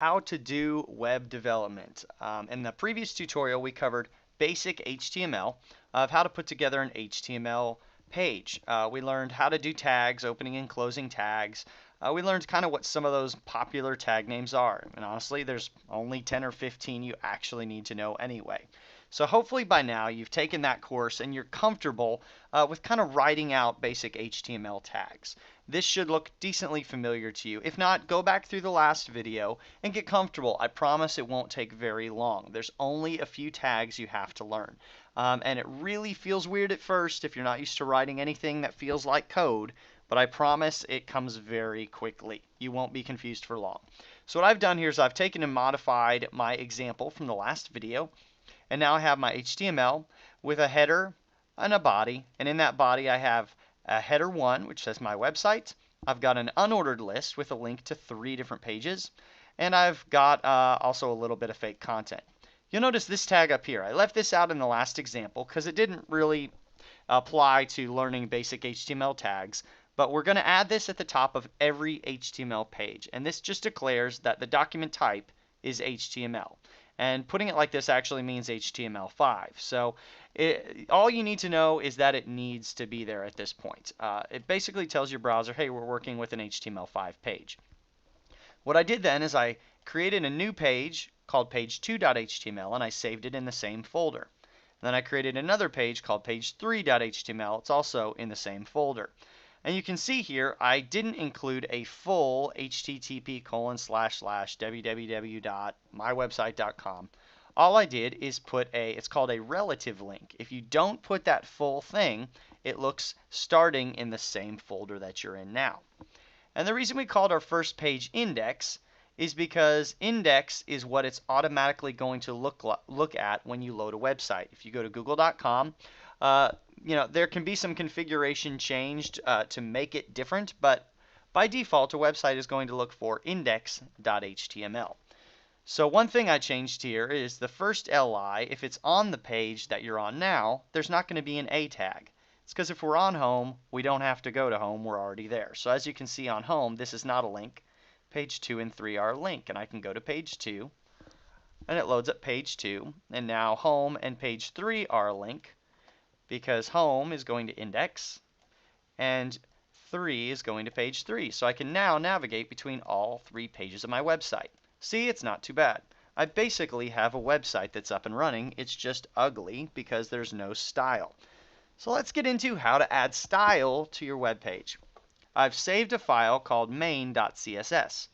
How to do web development. In the previous tutorial, we covered basic HTML of how to put together an HTML page. We learned how to do tags, opening and closing tags. We learned kind of what some of those popular tag names are. And honestly, there's only 10 or 15 you actually need to know anyway. So hopefully by now you've taken that course and you're comfortable with kind of writing out basic HTML tags. This should look decently familiar to you. If not, go back through the last video and get comfortable. I promise it won't take very long. There's only a few tags you have to learn. And it really feels weird at first if you're not used to writing anything that feels like code, but I promise it comes very quickly. You won't be confused for long. So what I've done here is I've taken and modified my example from the last video, and now I have my HTML with a header and a body, and in that body I have header 1, which says my website. I've got an unordered list with a link to 3 different pages, and I've got also a little bit of fake content. You'll notice this tag up here. I left this out in the last example because it didn't really apply to learning basic HTML tags, but we're going to add this at the top of every HTML page, and this just declares that the document type is HTML. And putting it like this actually means HTML5. So all you need to know is that it needs to be there at this point. It basically tells your browser, hey, we're working with an HTML5 page. What I did then is I created a new page called page2.html, and I saved it in the same folder. And then I created another page called page3.html. It's also in the same folder. And you can see here, I didn't include a full http://www.mywebsite.com. All I did is put it's called a relative link. If you don't put that full thing, it looks starting in the same folder that you're in now. And the reason we called our first page index is because index is what it's automatically going to look at when you load a website. If you go to google.com, there can be some configuration changed to make it different, but by default, a website is going to look for index.html. So one thing I changed here is the first li, if it's on the page that you're on now, there's not going to be an a tag. It's because if we're on home, we don't have to go to home, we're already there. So as you can see on home, this is not a link. Page 2 and 3 are a link, and I can go to page 2, and it loads up page 2, and now home and page 3 are a link, because home is going to index, and 3 is going to page 3. So I can now navigate between all 3 pages of my website. See, it's not too bad. I basically have a website that's up and running. It's just ugly because there's no style. So let's get into how to add style to your web page. I've saved a file called main.css.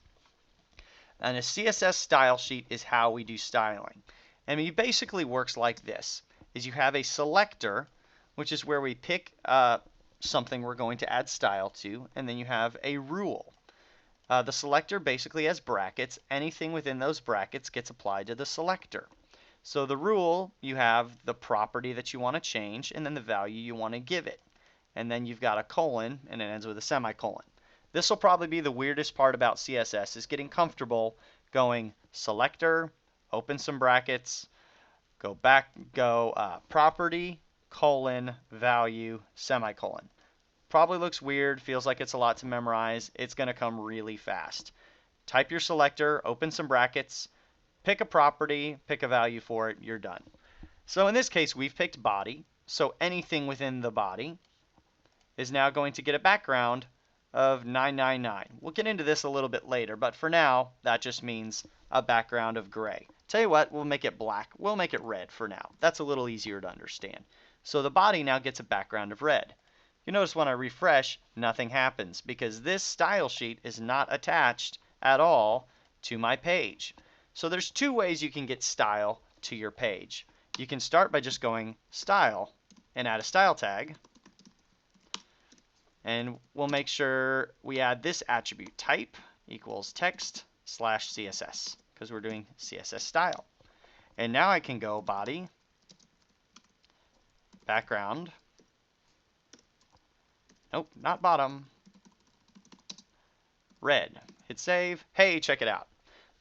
And a CSS style sheet is how we do styling. And it basically works like this. Is you have a selector, which is where we pick something we're going to add style to, and then you have a rule. The selector basically has brackets. Anything within those brackets gets applied to the selector. So the rule, you have the property that you want to change, and then the value you want to give it. And then you've got a colon, and it ends with a semicolon. This will probably be the weirdest part about CSS, is getting comfortable going selector, open some brackets, go property, colon, value, semicolon. Probably looks weird, feels like it's a lot to memorize. It's going to come really fast. Type your selector, open some brackets, pick a property, pick a value for it, you're done. So in this case, we've picked body, so anything within the body is now going to get a background of 999. We'll get into this a little bit later, but for now, that just means a background of gray. Tell you what, we'll make it black. We'll make it red for now. That's a little easier to understand. So the body now gets a background of red. You notice when I refresh, nothing happens because this style sheet is not attached at all to my page. So there's 2 ways you can get style to your page. You can start by just going style and add a style tag. And we'll make sure we add this attribute, type equals text/CSS, because we're doing CSS style. And now I can go body, background, nope, not bottom, red. Hit save. Hey, check it out.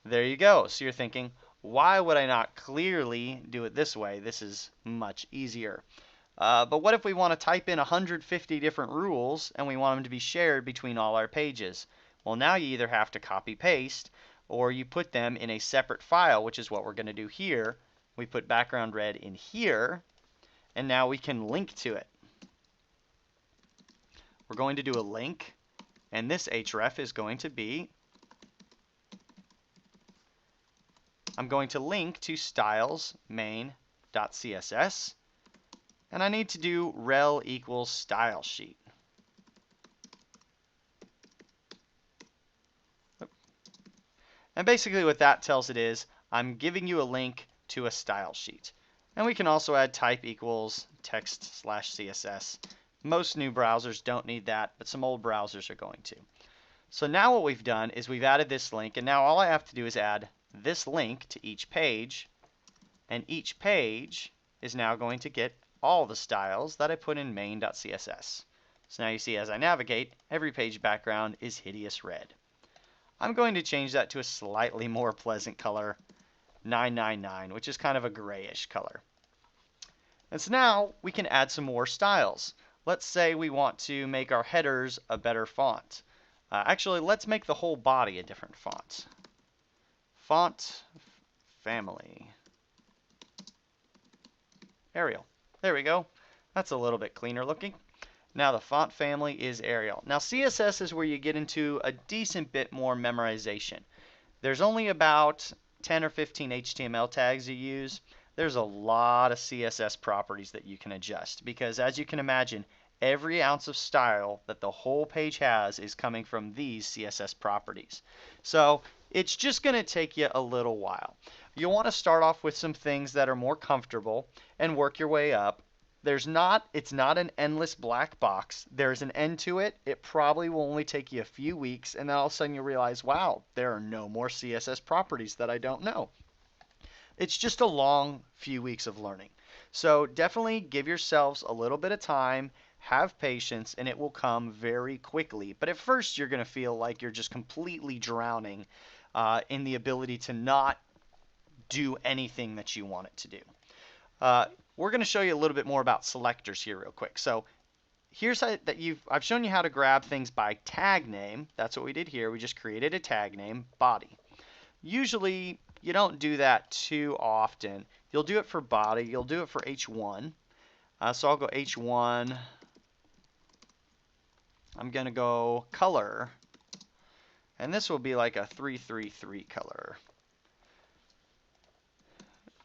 There you go. So you're thinking, why would I not clearly do it this way? This is much easier. But what if we want to type in 150 different rules and we want them to be shared between all our pages? Well, now you either have to copy paste or you put them in a separate file, which is what we're going to do here. We put background red in here, and now we can link to it. We're going to do a link, and this href is going to be, I'm going to link to styles main.css, and I need to do rel equals style sheet. And basically what that tells it is, I'm giving you a link to a style sheet. And we can also add type equals text/CSS. Most new browsers don't need that, but some old browsers are going to. So now what we've done is we've added this link, and now all I have to do is add this link to each page, and each page is now going to get all the styles that I put in main.css. So now you see as I navigate, every page background is hideous red. I'm going to change that to a slightly more pleasant color, 999, which is kind of a grayish color. And so now we can add some more styles. Let's say we want to make our headers a better font. Actually, let's make the whole body a different font. Font family. Arial. There we go. That's a little bit cleaner looking. Now the font family is Arial. Now CSS is where you get into a decent bit more memorization. There's only about 10 or 15 HTML tags you use. There's a lot of CSS properties that you can adjust because, as you can imagine, every ounce of style that the whole page has is coming from these CSS properties. So it's just going to take you a little while. You'll want to start off with some things that are more comfortable and work your way up. It's not an endless black box. There's an end to it. It probably will only take you a few weeks, and then all of a sudden you realize, wow, there are no more CSS properties that I don't know. It's just a long few weeks of learning. So definitely give yourselves a little bit of time, have patience, and it will come very quickly. But at first you're going to feel like you're just completely drowning in the ability to not do anything that you want it to do. We're going to show you a little bit more about selectors here real quick. So here's I've shown you how to grab things by tag name. That's what we did here. We just created a tag name, body. Usually you don't do that too often. You'll do it for body. You'll do it for H1. So I'll go H1. I'm going to go color. And this will be like a 333 color.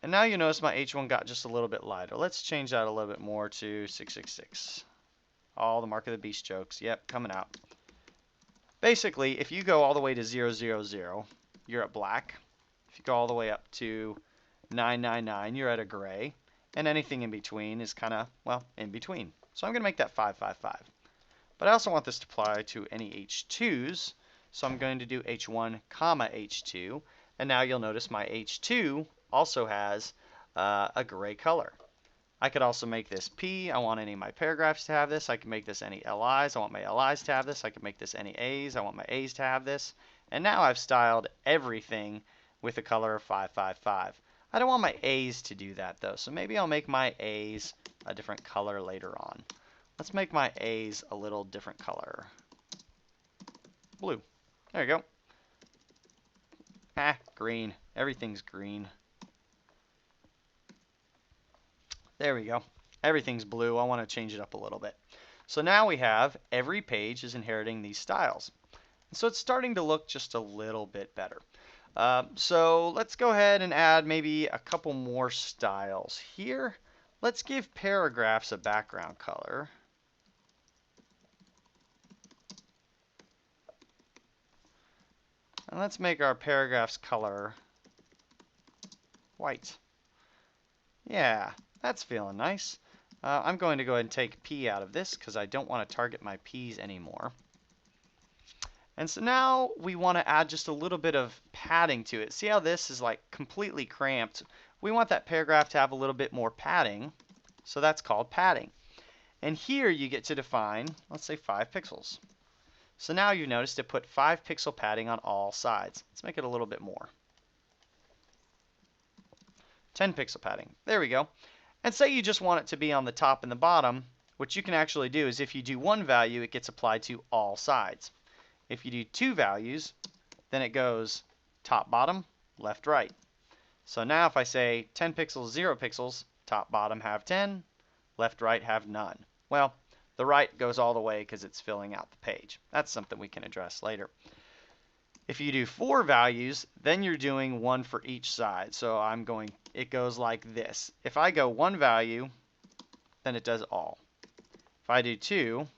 And now you notice my H1 got just a little bit lighter. Let's change that a little bit more to 666. All the Mark of the Beast jokes. Yep, coming out. Basically, if you go all the way to 000, you're at black. If you go all the way up to 999, you're at a gray. And anything in between is kind of, well, in between. So I'm going to make that 555. But I also want this to apply to any H2s. So I'm going to do H1, comma H2. And now you'll notice my H2 also has a gray color. I could also make this P. I want any of my paragraphs to have this. I can make this any LIs. I want my LIs to have this. I can make this any A's. I want my A's to have this. And now I've styled everything with a color of 555. I don't want my A's to do that though, so maybe I'll make my A's a different color later on. Let's make my A's a little different color. Blue. There you go. Green. Everything's green. There we go. Everything's blue. I want to change it up a little bit. So now we have every page is inheriting these styles. So it's starting to look just a little bit better. So let's go ahead and add maybe a couple more styles here. Let's give paragraphs a background color. And let's make our paragraphs color white. Yeah, that's feeling nice. I'm going to go ahead and take P out of this because I don't want to target my P's anymore. And so now we want to add just a little bit of padding to it. See how this is like completely cramped? We want that paragraph to have a little bit more padding. So that's called padding. And here you get to define, let's say 5 pixels. So now you've noticed it put 5 pixel padding on all sides. Let's make it a little bit more. 10 pixel padding. There we go. And say you just want it to be on the top and the bottom. What you can actually do is if you do one value, it gets applied to all sides. If you do 2 values, then it goes top, bottom, left, right. So now if I say 10 pixels, 0 pixels, top, bottom have 10, left, right have none. Well, the right goes all the way because it's filling out the page. That's something we can address later. If you do 4 values, then you're doing 1 for each side. So it goes like this. If I go 1 value, then it does all. If I do 2,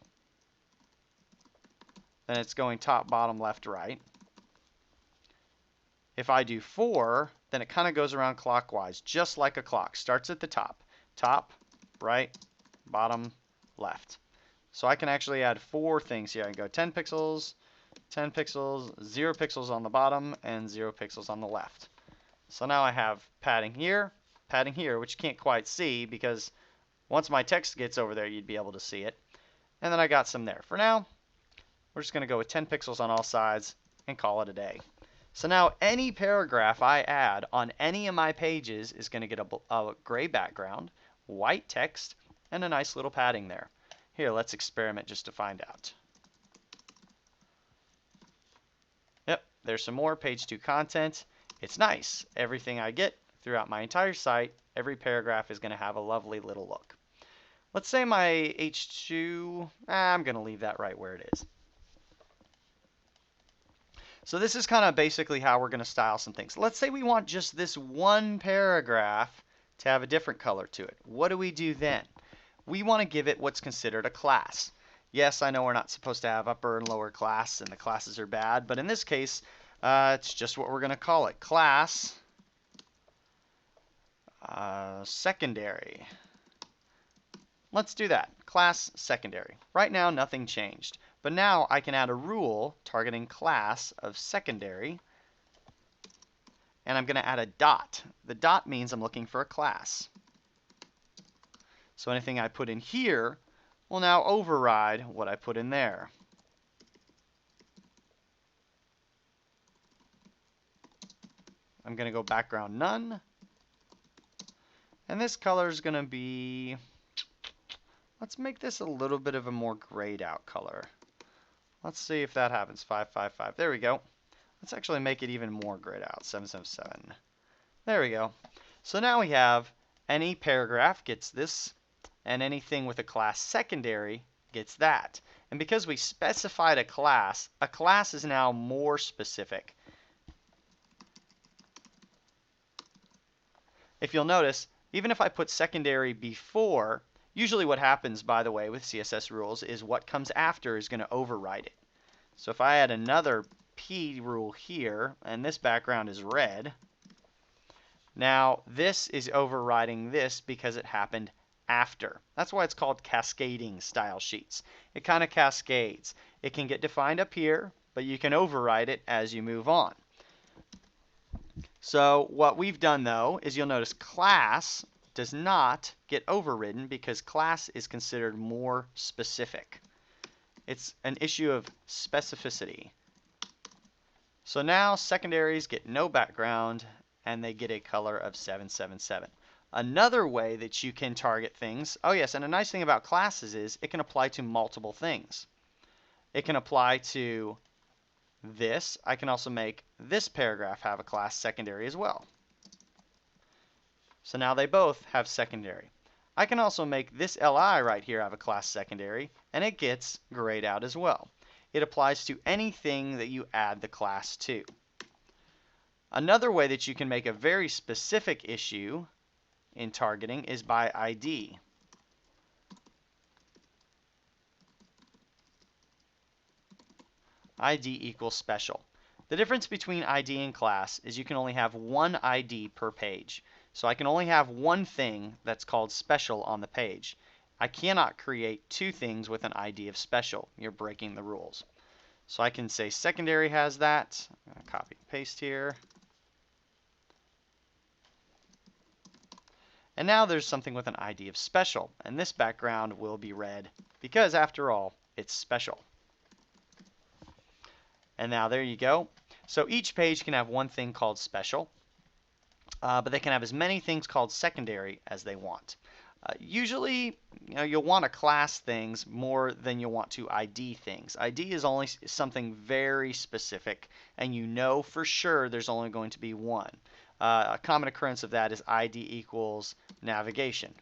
then it's going top, bottom, left, right. If I do 4, then it kind of goes around clockwise, just like a clock. Starts at the top. Top, right, bottom, left. So I can actually add 4 things here. I can go 10 pixels, 10 pixels, 0 pixels on the bottom, and 0 pixels on the left. So now I have padding here, which you can't quite see because once my text gets over there, you'd be able to see it. And then I got some there. For now, we're just going to go with 10 pixels on all sides and call it a day. So now any paragraph I add on any of my pages is going to get a gray background, white text, and a nice little padding there. Here, let's experiment just to find out. Yep, there's some more page 2 content. It's nice. Everything I get throughout my entire site, every paragraph is going to have a lovely little look. Let's say my H2, I'm going to leave that right where it is. So this is kind of basically how we're going to style some things. Let's say we want just this one paragraph to have a different color to it. What do we do then? We want to give it what's considered a class. Yes, I know we're not supposed to have upper and lower class, and the classes are bad, but in this case, it's just what we're going to call it. Class secondary. Let's do that. Class secondary. Right now, nothing changed. But now I can add a rule targeting class of secondary, and I'm going to add a dot. The dot means I'm looking for a class. So anything I put in here will now override what I put in there. I'm going to go background none. And this color is going to be, let's make this a little bit of a more grayed out color. Let's see if that happens. 555. There we go. Let's actually make it even more grayed out. 777. There we go. So now we have any paragraph gets this, and anything with a class secondary gets that. And because we specified a class is now more specific. If you'll notice, even if I put secondary before, usually what happens, by the way, with CSS rules is what comes after is going to override it. So if I add another P rule here, and this background is red, now this is overriding this because it happened after. That's why it's called cascading style sheets. It kind of cascades. It can get defined up here, but you can override it as you move on. So what we've done, though, is you'll notice class does not get overridden because class is considered more specific. It's an issue of specificity. So now secondaries get no background and they get a color of 777. Another way that you can target things, oh yes, and a nice thing about classes is it can apply to multiple things. It can apply to this. I can also make this paragraph have a class secondary as well. So now they both have secondary. I can also make this LI right here have a class secondary, and it gets grayed out as well. It applies to anything that you add the class to. Another way that you can make a very specific issue in targeting is by ID. ID equals special. The difference between ID and class is you can only have one ID per page. So I can only have one thing that's called special on the page. I cannot create two things with an ID of special. You're breaking the rules. So I can say secondary has that. I'm going to copy and paste here. And now there's something with an ID of special. And this background will be red because, after all, it's special. And now there you go. So each page can have one thing called special. But they can have as many things called secondary as they want. Usually, you'll want to class things more than you'll want to ID things. ID is only something very specific, and you know for sure there's only going to be one. A common occurrence of that is ID equals navigation.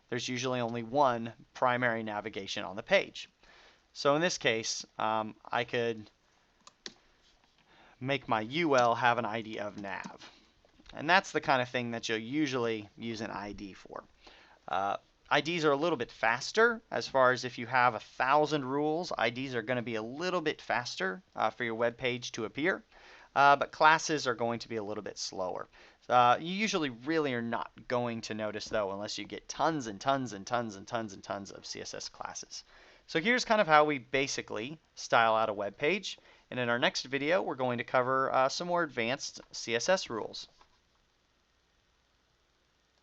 There's usually only one primary navigation on the page. So in this case, I could make my UL have an ID of nav. And that's the kind of thing that you'll usually use an ID for. IDs are a little bit faster as far as if you have 1,000 rules, IDs are going to be a little bit faster for your web page to appear, but classes are going to be a little bit slower. You usually really are not going to notice though unless you get tons and tons and tons and tons and tons of CSS classes. So here's kind of how we basically style out a web page, and in our next video we're going to cover some more advanced CSS rules.